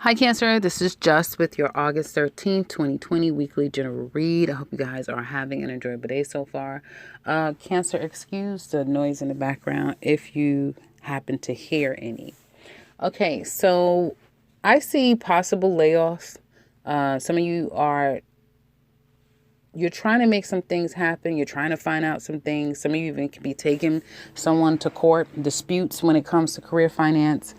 Hi Cancer, this is Just with your August 13th, 2020 weekly general read. I hope you guys are having an enjoyable day so far. Cancer, excuse the noise in the background if you happen to hear any. Okay, so I see possible layoffs. Some of you you're trying to make some things happen. You're trying to find out some things. Some of you even could be taking someone to court, disputes when it comes to career finance.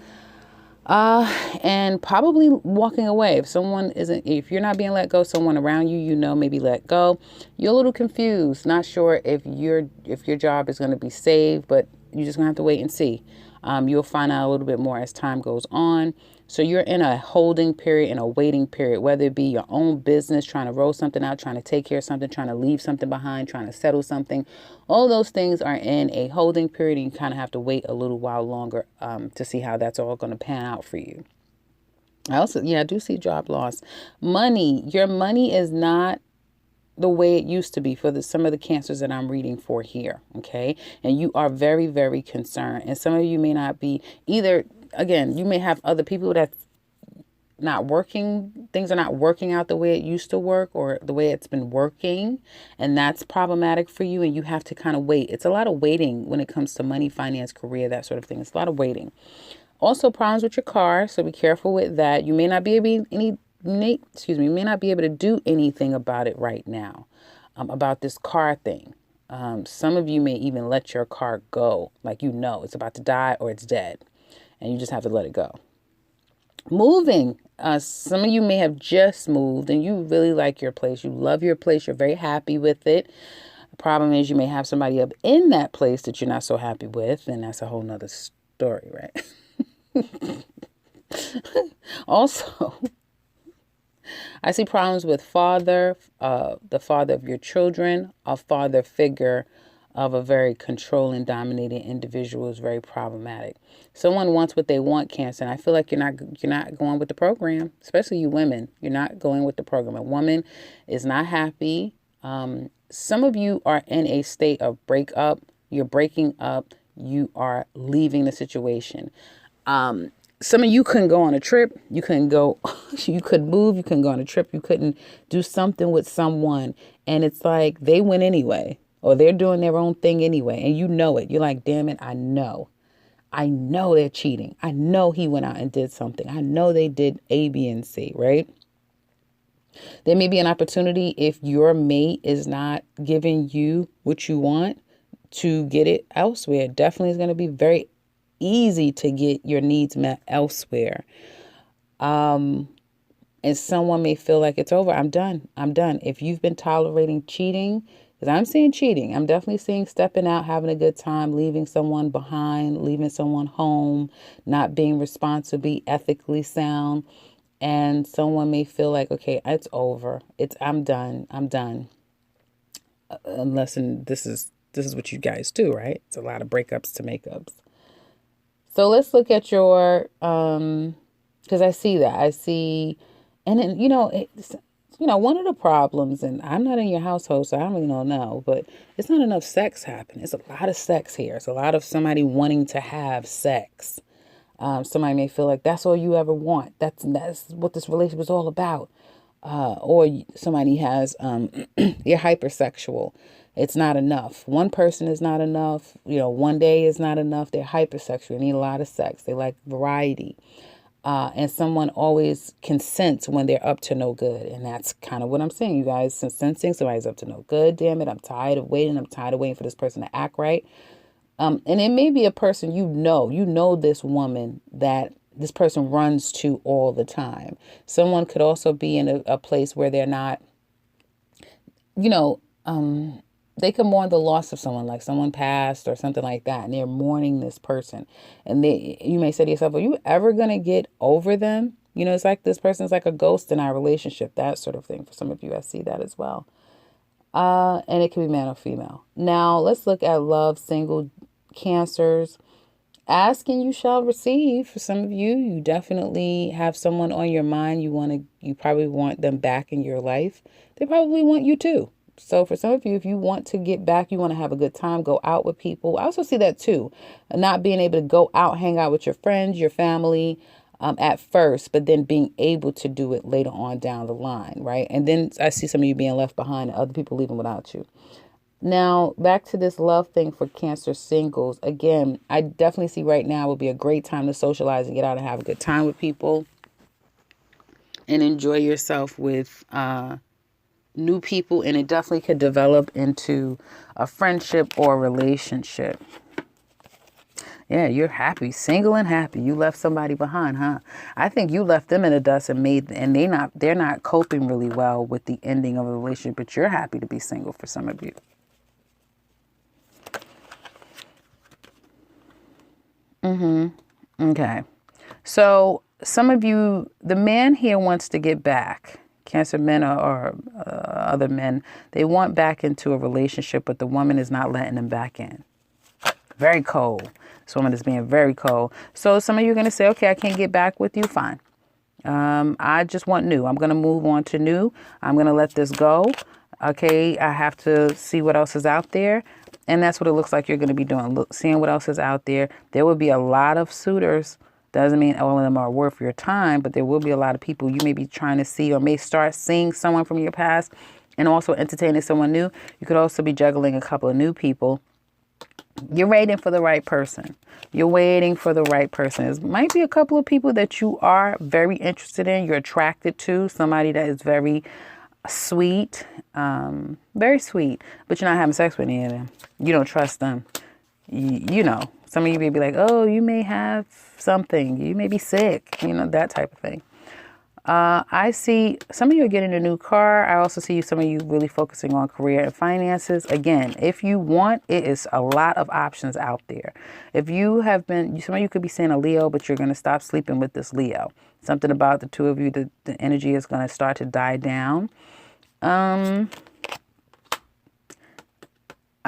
And probably walking away. If you're not being let go, someone around you, maybe let go. You're a little confused, not sure if your job is going to be saved, but you're just gonna have to wait and see. You'll find out a little bit more as time goes on. So you're in a holding period and a waiting period, whether it be your own business, trying to roll something out, trying to take care of something, trying to leave something behind, trying to settle something. All those things are in a holding period, and you kind of have to wait a little while longer to see how that's all going to pan out for you. I do see job loss. Money. Your money is not the way it used to be for some of the cancers that I'm reading for here. Okay. And you are very, very concerned. And some of you may not be either. Again, you may have other people that's not working. Things are not working out the way it used to work or the way it's been working. And that's problematic for you. And you have to kind of wait. It's a lot of waiting when it comes to money, finance, career, that sort of thing. It's a lot of waiting. Also problems with your car. So be careful with that. You may not be able to do anything about it right now, about this car thing. Some of you may even let your car go, like it's about to die or it's dead, and you just have to let it go. Moving. Some of you may have just moved and you really like your place. You love your place. You're very happy with it. The problem is you may have somebody up in that place that you're not so happy with, and that's a whole nother story, right? Also, I see problems with the father of your children. A father figure of a very controlling, dominating individual is very problematic. Someone wants what they want, Cancer, and I feel like you're not going with the program, especially you women. You're not going with the program. A woman is not happy. Some of you are in a state of breakup. You're breaking up. You are leaving the situation. Some of you couldn't go on a trip. You couldn't go, you could move. You couldn't go on a trip. You couldn't do something with someone. And it's like they went anyway, or they're doing their own thing anyway. And you know it. You're like, damn it. I know they're cheating. I know he went out and did something. I know they did A, B, and C, right? There may be an opportunity if your mate is not giving you what you want to get it elsewhere. Definitely is going to be very easy to get your needs met elsewhere. And someone may feel like it's over. I'm done. If you've been tolerating cheating, because I'm seeing cheating, I'm definitely seeing stepping out, having a good time, leaving someone behind, leaving someone home, not being responsible, be ethically sound. And someone may feel like, okay, it's over. I'm done. This is what you guys do, right? It's a lot of breakups to makeups. So let's look at your, because I see, and then, one of the problems, and I'm not in your household, so I don't really know, but it's not enough sex happening. It's a lot of sex here. It's a lot of somebody wanting to have sex. Somebody may feel like that's all you ever want. That's what this relationship is all about. Or somebody has, you're hypersexual. It's not enough. One person is not enough. One day is not enough. They're hypersexual. They need a lot of sex. They like variety. And someone always can sense when they're up to no good. And that's kind of what I'm saying, you guys. Sensing somebody's up to no good. Damn it. I'm tired of waiting. I'm tired of waiting for this person to act right. And it may be a person this woman that this person runs to all the time. Someone could also be in a place where they're not, they could mourn the loss of someone, like someone passed or something like that, and they're mourning this person. And you may say to yourself, are you ever going to get over them? It's like this person's like a ghost in our relationship, that sort of thing. For some of you, I see that as well. And it can be man or female. Now, let's look at love, single Cancers. Ask and you shall receive. For some of you, you definitely have someone on your mind. You probably want them back in your life. They probably want you too. So for some of you, if you want to get back, you want to have a good time, go out with people. I also see that too. Not being able to go out, hang out with your friends, your family. at first, but then being able to do it later on down the line, right? And then I see some of you being left behind and other people leaving without you. Now, back to this love thing for Cancer singles. Again, I definitely see right now would be a great time to socialize and get out and have a good time with people and enjoy yourself with new people. And it definitely could develop into a friendship or a relationship. Yeah, you're happy, single and happy. You left somebody behind, huh? I think you left them in the dust and they're not coping really well with the ending of a relationship, but you're happy to be single for some of you. Okay. So some of you, the man here wants to get back. Cancer men or other men, they want back into a relationship, but the woman is not letting them back in. Very cold. This woman is being very cold. So some of you are going to say, okay, I can't get back with you. Fine. I just want new. I'm going to move on to new. I'm going to let this go. Okay, I have to see what else is out there. And that's what it looks like you're going to be doing. Look, seeing what else is out there. There will be a lot of suitors. Doesn't mean all of them are worth your time, but there will be a lot of people you may be trying to see or may start seeing someone from your past and also entertaining someone new. You could also be juggling a couple of new people. You're waiting for the right person. You're waiting for the right person. It might be a couple of people that you are very interested in. You're attracted to somebody that is very sweet, very sweet, but you're not having sex with any of them. You don't trust them. You know, some of you may be like, oh, you may have something. You may be sick, that type of thing. I see some of you are getting a new car. I also see some of you really focusing on career and finances. Again, if you want, it is a lot of options out there. If you have been, some of you could be seeing a Leo, but you're going to stop sleeping with this Leo. Something about the two of you, the energy is going to start to die down.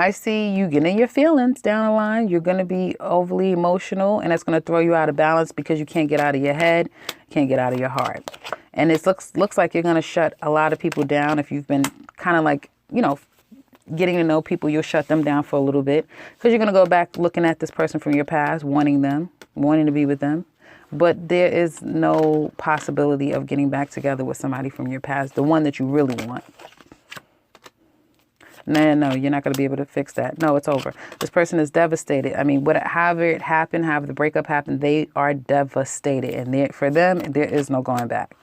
I see you getting your feelings down the line. You're going to be overly emotional, and it's going to throw you out of balance because you can't get out of your head, can't get out of your heart. And it looks like you're going to shut a lot of people down. If you've been kind of like, getting to know people, you'll shut them down for a little bit because you're going to go back looking at this person from your past, wanting to be with them. But there is no possibility of getting back together with somebody from your past, the one that you really want. No, you're not going to be able to fix that. No, it's over. This person is devastated. I mean, however it happened, however the breakup happened, they are devastated. And for them, there is no going back.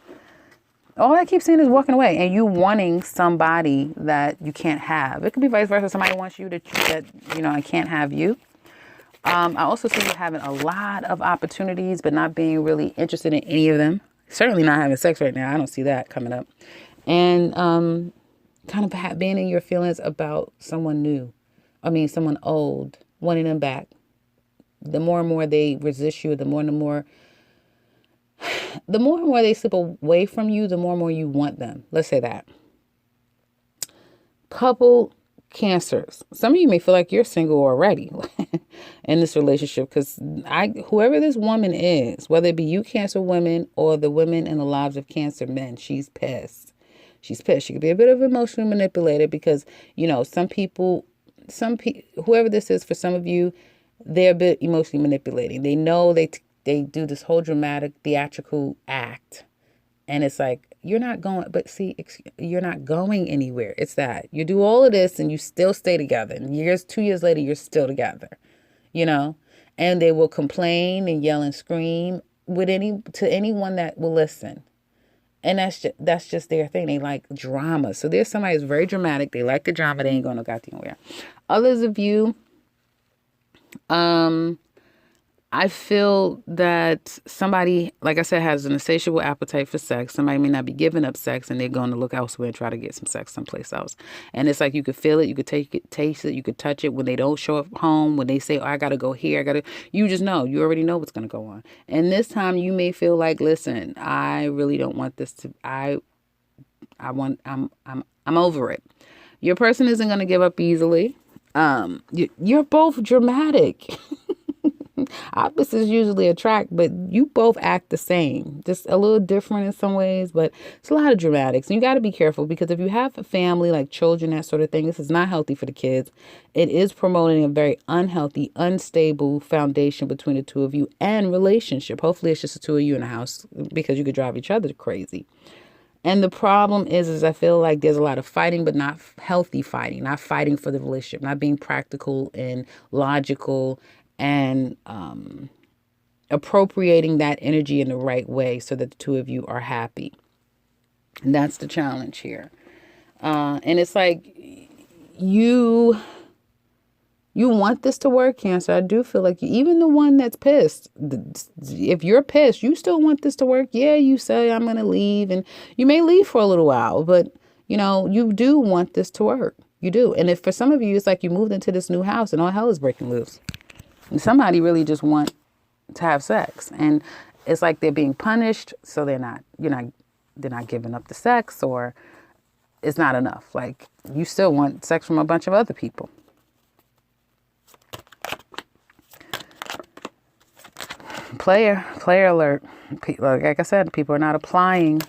All I keep seeing is walking away and you wanting somebody that you can't have. It could be vice versa. Somebody wants you that I can't have you. I also see you having a lot of opportunities, but not being really interested in any of them. Certainly not having sex right now. I don't see that coming up. And kind of being in your feelings about someone new. Someone old, wanting them back. The more and more they resist you, the more and more they slip away from you, the more and more you want them. Let's say that. Couple Cancers. Some of you may feel like you're single already in this relationship because whoever this woman is, whether it be you Cancer women or the women in the lives of Cancer men, she's pissed. She's pissed. She could be a bit of emotionally manipulated because, some people, whoever this is for some of you, they're a bit emotionally manipulating. They know they do this whole dramatic theatrical act. And it's like, you're not going, but see, you're not going anywhere. It's that you do all of this and you still stay together. And 2 years later, you're still together, and they will complain and yell and scream to anyone that will listen. And that's just their thing. They like drama. So there's somebody who's very dramatic. They like the drama. They ain't going to go anywhere. Others of you, I feel that somebody, like I said, has an insatiable appetite for sex. Somebody may not be giving up sex and they're going to look elsewhere and try to get some sex someplace else. And it's like you could feel it, you could taste it, you could touch it when they don't show up home, when they say, oh, I got to go here, you just know, you already know what's going to go on. And this time you may feel like, listen, I really don't want this to, I'm over it. Your person isn't going to give up easily. You're both dramatic. Opposites usually attract, but you both act the same, just a little different in some ways, but it's a lot of dramatics. And you got to be careful, because if you have a family, like children, that sort of thing, this is not healthy for the kids. It is promoting a very unhealthy, unstable foundation between the two of you and relationship. Hopefully it's just the two of you in the house, because you could drive each other crazy. And the problem is I feel like there's a lot of fighting, but not healthy fighting, not fighting for the relationship, not being practical and logical, and appropriating that energy in the right way so that the two of you are happy. And that's the challenge here. And it's like you want this to work, Cancer. I do feel like even the one that's pissed, if you're pissed, you still want this to work. Yeah, you say, I'm going to leave, and you may leave for a little while, but you do want this to work. You do. And if for some of you, it's like you moved into this new house and all hell is breaking loose. And somebody really just want to have sex, and it's like they're being punished. So they're not giving up the sex, or it's not enough. Like, you still want sex from a bunch of other people. Player alert. Like I said, people are not applying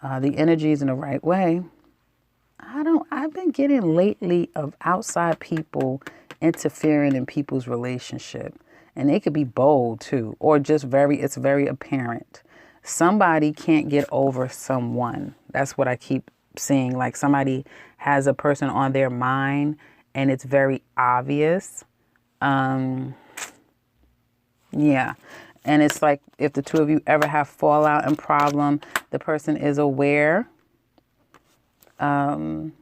the energies in the right way. I've been getting lately of outside people interfering in people's relationship. And they could be bold too, or just it's very apparent. Somebody can't get over someone. That's what I keep seeing. Like, somebody has a person on their mind and it's very obvious. Yeah. And it's like, if the two of you ever have fallout and problem, the person is aware. When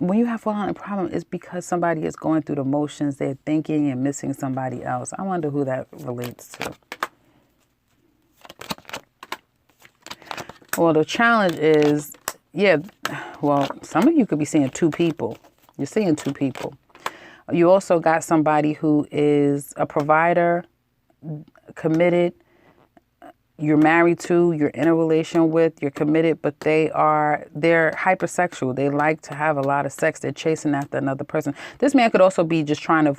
you have fallout and problem, it's because somebody is going through the motions. They're thinking and missing somebody else. I wonder who that relates to. Well, the challenge is, some of you could be seeing two people. You're seeing two people. You also got somebody who is a provider, committed, you're married to, you're in a relation with, you're committed, but they're hypersexual. They like to have a lot of sex. They're chasing after another person. This man could also be just trying to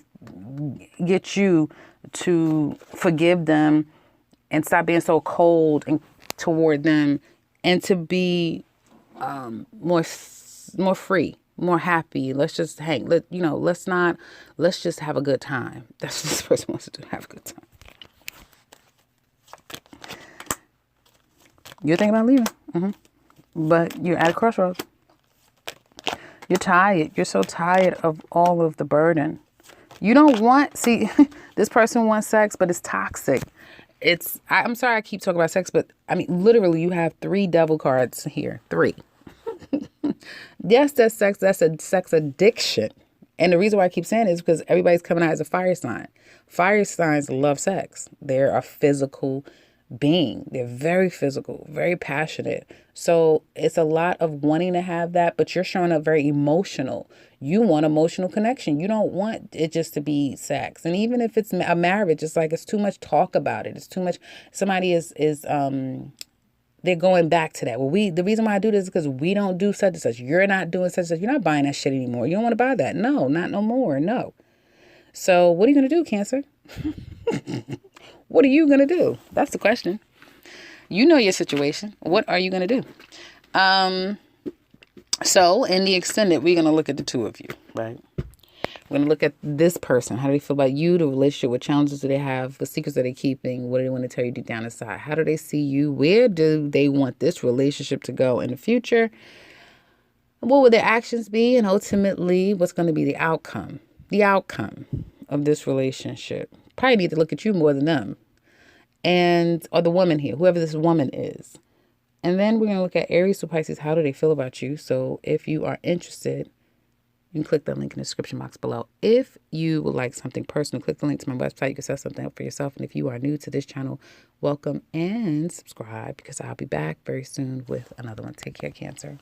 get you to forgive them and stop being so cold and toward them, and to be more free, more happy. Let's just hang. Let's just have a good time. That's what this person wants to do, have a good time. You're thinking about leaving, but you're at a crossroads. You're tired. You're so tired of all of the burden. You don't want, this person wants sex, but it's toxic. I'm sorry I keep talking about sex, but I mean, literally, you have 3 devil cards here. 3. Yes, that's sex. That's a sex addiction. And the reason why I keep saying it is because everybody's coming out as a fire sign. Fire signs love sex. They're a physical being. They're very physical, very passionate. So it's a lot of wanting to have that, but you're showing up very emotional. You want emotional connection. You don't want it just to be sex. And even if it's a marriage, it's like, it's too much talk about it. It's too much. Somebody they're going back to that. Well, the reason why I do this is because we don't do such and such. You're not doing such and such. You're not buying that shit anymore. You don't want to buy that. No, not no more. No. So what are you going to do, Cancer? What are you going to do? That's the question. You know your situation. What are you going to do? So in the extended, we're going to look at the two of you, right? We're going to look at this person. How do they feel about you, the relationship? What challenges do they have? What secrets are they keeping? What do they want to tell you deep down inside? How do they see you? Where do they want this relationship to go in the future? What will their actions be? And ultimately, what's going to be the outcome? The outcome of this relationship. Probably need to look at you more than them. Or the woman here, whoever this woman is. And then we're going to look at Aries to Pisces. How do they feel about you? So if you are interested, you can click the link in the description box below. If you would like something personal, click the link to my website. You can set something up for yourself. And if you are new to this channel, welcome and subscribe, because I'll be back very soon with another one. Take care, Cancer.